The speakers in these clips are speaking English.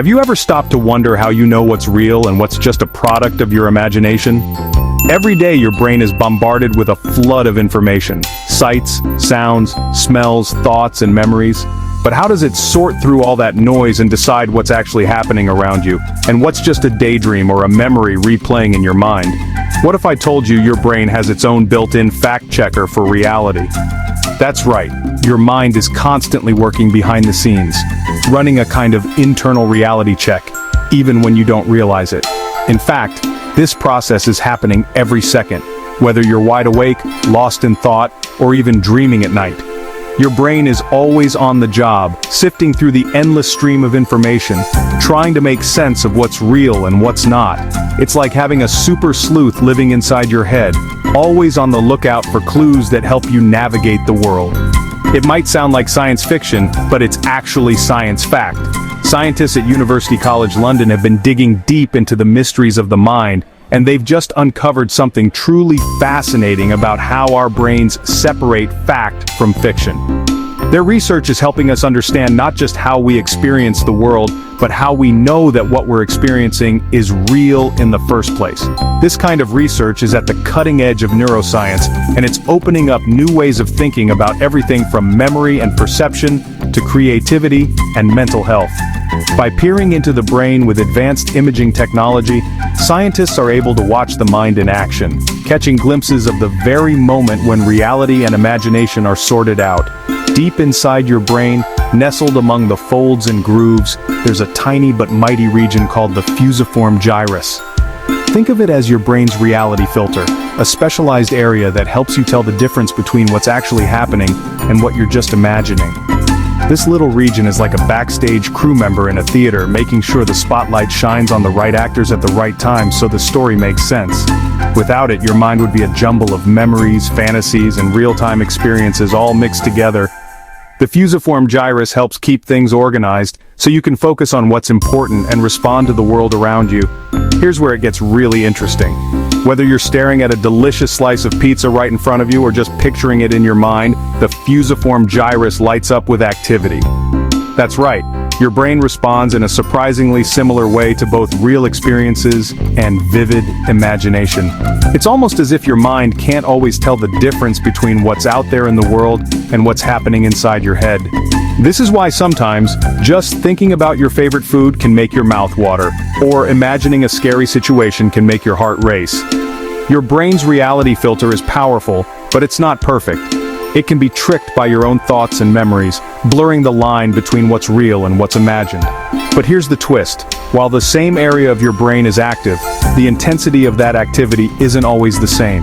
Have you ever stopped to wonder how you know what's real and what's just a product of your imagination? Every day your brain is bombarded with a flood of information, sights, sounds, smells, thoughts, and memories. But how does it sort through all that noise and decide what's actually happening around you, and what's just a daydream or a memory replaying in your mind? What if I told you your brain has its own built-in fact-checker for reality? That's right, your mind is constantly working behind the scenes, running a kind of internal reality check, even when you don't realize it. In fact, this process is happening every second, whether you're wide awake, lost in thought, or even dreaming at night. Your brain is always on the job, sifting through the endless stream of information, trying to make sense of what's real and what's not. It's like having a super sleuth living inside your head, always on the lookout for clues that help you navigate the world. It might sound like science fiction, but it's actually science fact. Scientists at University College London have been digging deep into the mysteries of the mind, and they've just uncovered something truly fascinating about how our brains separate fact from fiction. Their research is helping us understand not just how we experience the world, but how we know that what we're experiencing is real in the first place. This kind of research is at the cutting edge of neuroscience, and it's opening up new ways of thinking about everything from memory and perception to creativity and mental health. By peering into the brain with advanced imaging technology, scientists are able to watch the mind in action, catching glimpses of the very moment when reality and imagination are sorted out. Deep inside your brain, nestled among the folds and grooves, there's a tiny but mighty region called the fusiform gyrus. Think of it as your brain's reality filter, a specialized area that helps you tell the difference between what's actually happening and what you're just imagining. This little region is like a backstage crew member in a theater, making sure the spotlight shines on the right actors at the right time so the story makes sense. Without it, your mind would be a jumble of memories, fantasies, and real-time experiences all mixed together. The fusiform gyrus helps keep things organized, so you can focus on what's important and respond to the world around you. Here's where it gets really interesting. Whether you're staring at a delicious slice of pizza right in front of you or just picturing it in your mind, the fusiform gyrus lights up with activity. That's right, your brain responds in a surprisingly similar way to both real experiences and vivid imagination. It's almost as if your mind can't always tell the difference between what's out there in the world and what's happening inside your head. This is why sometimes, just thinking about your favorite food can make your mouth water, or imagining a scary situation can make your heart race. Your brain's reality filter is powerful, but it's not perfect. It can be tricked by your own thoughts and memories, blurring the line between what's real and what's imagined. But here's the twist. While the same area of your brain is active, the intensity of that activity isn't always the same.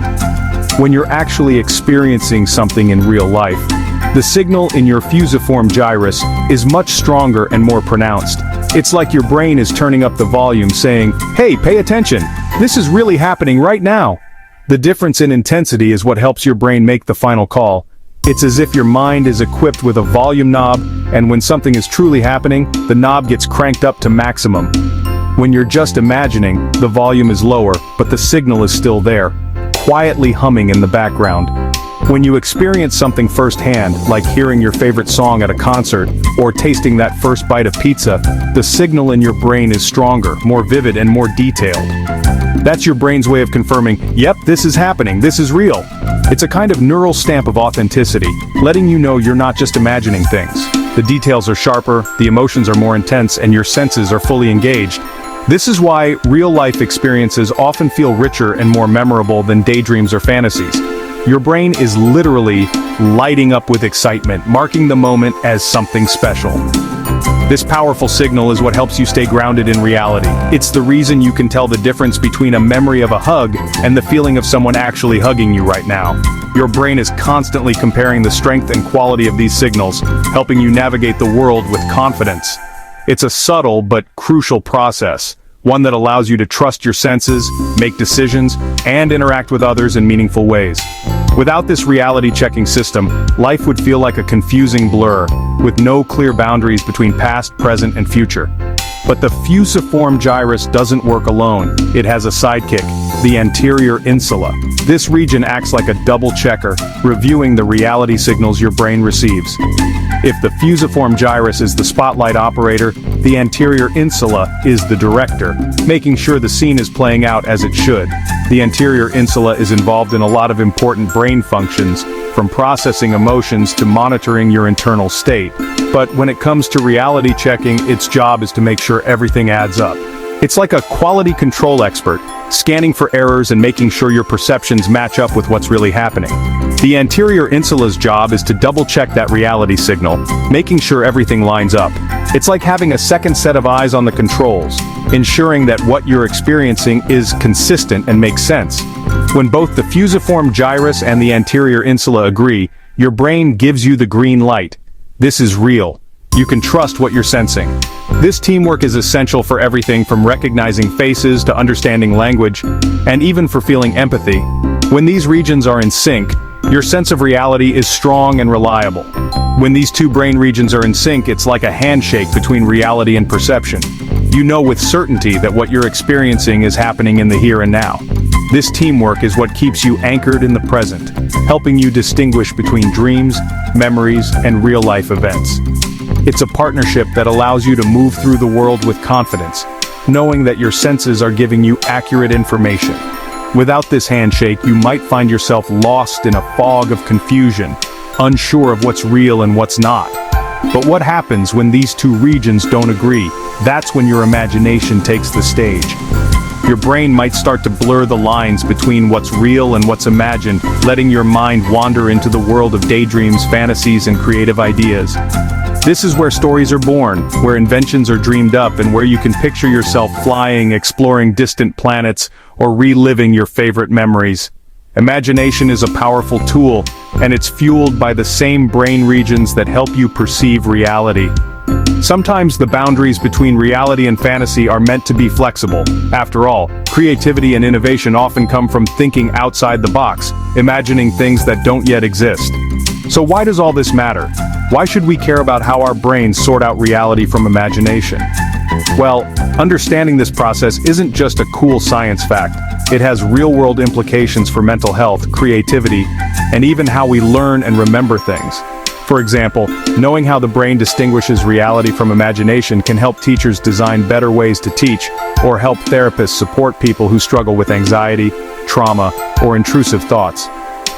When you're actually experiencing something in real life, the signal in your fusiform gyrus is much stronger and more pronounced. It's like your brain is turning up the volume saying, "Hey, pay attention! This is really happening right now!" The difference in intensity is what helps your brain make the final call. It's as if your mind is equipped with a volume knob, and when something is truly happening, the knob gets cranked up to maximum. When you're just imagining, the volume is lower, but the signal is still there, quietly humming in the background. When you experience something firsthand, like hearing your favorite song at a concert, or tasting that first bite of pizza, the signal in your brain is stronger, more vivid, and more detailed. That's your brain's way of confirming, yep, this is happening, this is real. It's a kind of neural stamp of authenticity, letting you know you're not just imagining things. The details are sharper, the emotions are more intense, and your senses are fully engaged. This is why real-life experiences often feel richer and more memorable than daydreams or fantasies. Your brain is literally lighting up with excitement, marking the moment as something special. This powerful signal is what helps you stay grounded in reality. It's the reason you can tell the difference between a memory of a hug and the feeling of someone actually hugging you right now. Your brain is constantly comparing the strength and quality of these signals, helping you navigate the world with confidence. It's a subtle but crucial process, one that allows you to trust your senses, make decisions, and interact with others in meaningful ways. Without this reality-checking system, life would feel like a confusing blur, with no clear boundaries between past, present, and future. But the fusiform gyrus doesn't work alone. It has a sidekick, the anterior insula. This region acts like a double checker, reviewing the reality signals your brain receives. If the fusiform gyrus is the spotlight operator, The anterior insula is the director, making sure the scene is playing out as it should. The anterior insula is involved in a lot of important brain functions, from processing emotions to monitoring your internal state. But when it comes to reality checking, its job is to make sure everything adds up. It's like a quality control expert, scanning for errors and making sure your perceptions match up with what's really happening. The anterior insula's job is to double-check that reality signal, making sure everything lines up. It's like having a second set of eyes on the controls, ensuring that what you're experiencing is consistent and makes sense. When both the fusiform gyrus and the anterior insula agree, your brain gives you the green light. This is real. You can trust what you're sensing. This teamwork is essential for everything from recognizing faces to understanding language, and even for feeling empathy. When these regions are in sync, your sense of reality is strong and reliable. When these two brain regions are in sync, it's like a handshake between reality and perception. You know with certainty that what you're experiencing is happening in the here and now. This teamwork is what keeps you anchored in the present, helping you distinguish between dreams, memories, and real-life events. It's a partnership that allows you to move through the world with confidence, knowing that your senses are giving you accurate information. Without this handshake, you might find yourself lost in a fog of confusion, unsure of what's real and what's not. But what happens when these two regions don't agree? That's when your imagination takes the stage. Your brain might start to blur the lines between what's real and what's imagined, letting your mind wander into the world of daydreams, fantasies, and creative ideas. This is where stories are born, where inventions are dreamed up, and where you can picture yourself flying, exploring distant planets, or reliving your favorite memories. Imagination is a powerful tool, and it's fueled by the same brain regions that help you perceive reality. Sometimes the boundaries between reality and fantasy are meant to be flexible. After all, creativity and innovation often come from thinking outside the box, imagining things that don't yet exist. So why does all this matter? Why should we care about how our brains sort out reality from imagination? Well, understanding this process isn't just a cool science fact. It has real-world implications for mental health, creativity, and even how we learn and remember things. For example, knowing how the brain distinguishes reality from imagination can help teachers design better ways to teach, or help therapists support people who struggle with anxiety, trauma, or intrusive thoughts.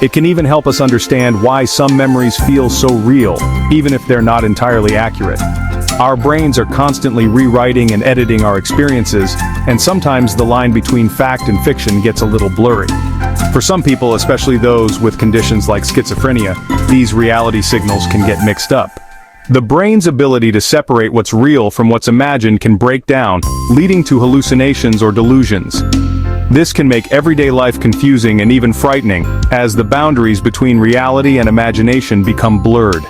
It can even help us understand why some memories feel so real, even if they're not entirely accurate. Our brains are constantly rewriting and editing our experiences, and sometimes the line between fact and fiction gets a little blurry. For some people, especially those with conditions like schizophrenia, these reality signals can get mixed up. The brain's ability to separate what's real from what's imagined can break down, leading to hallucinations or delusions. This can make everyday life confusing and even frightening, as the boundaries between reality and imagination become blurred.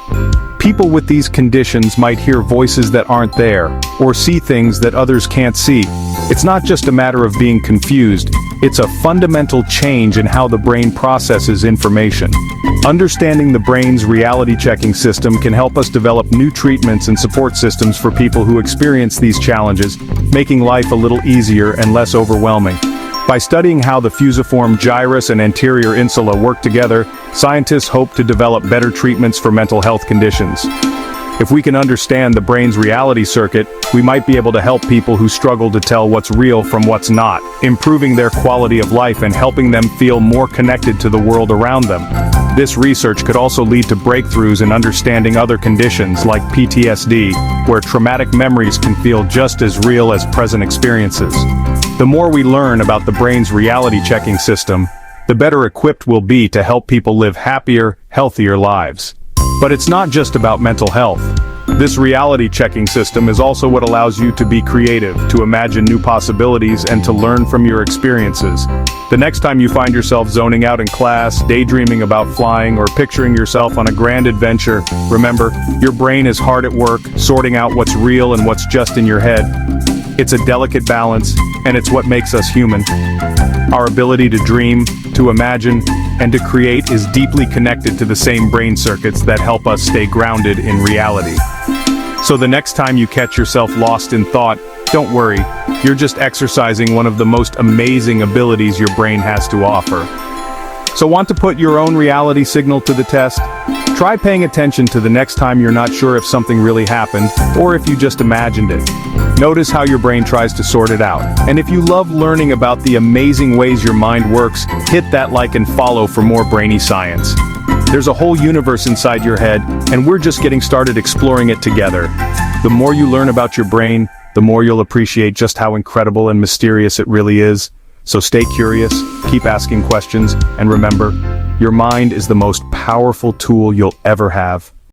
People with these conditions might hear voices that aren't there, or see things that others can't see. It's not just a matter of being confused, it's a fundamental change in how the brain processes information. Understanding the brain's reality-checking system can help us develop new treatments and support systems for people who experience these challenges, making life a little easier and less overwhelming. By studying how the fusiform gyrus and anterior insula work together, scientists hope to develop better treatments for mental health conditions. If we can understand the brain's reality circuit, we might be able to help people who struggle to tell what's real from what's not, improving their quality of life and helping them feel more connected to the world around them. This research could also lead to breakthroughs in understanding other conditions like PTSD, where traumatic memories can feel just as real as present experiences. The more we learn about the brain's reality-checking system, the better equipped we'll be to help people live happier, healthier lives. But it's not just about mental health. This reality-checking system is also what allows you to be creative, to imagine new possibilities, and to learn from your experiences. The next time you find yourself zoning out in class, daydreaming about flying, or picturing yourself on a grand adventure, remember, your brain is hard at work, sorting out what's real and what's just in your head. It's a delicate balance, and it's what makes us human. Our ability to dream, to imagine, and to create is deeply connected to the same brain circuits that help us stay grounded in reality. So the next time you catch yourself lost in thought, don't worry, you're just exercising one of the most amazing abilities your brain has to offer. So want to put your own reality signal to the test? Try paying attention to the next time you're not sure if something really happened, or if you just imagined it. Notice how your brain tries to sort it out. And if you love learning about the amazing ways your mind works, hit that like and follow for more brainy science. There's a whole universe inside your head, and we're just getting started exploring it together. The more you learn about your brain, the more you'll appreciate just how incredible and mysterious it really is. So stay curious, keep asking questions, and remember, your mind is the most powerful tool you'll ever have.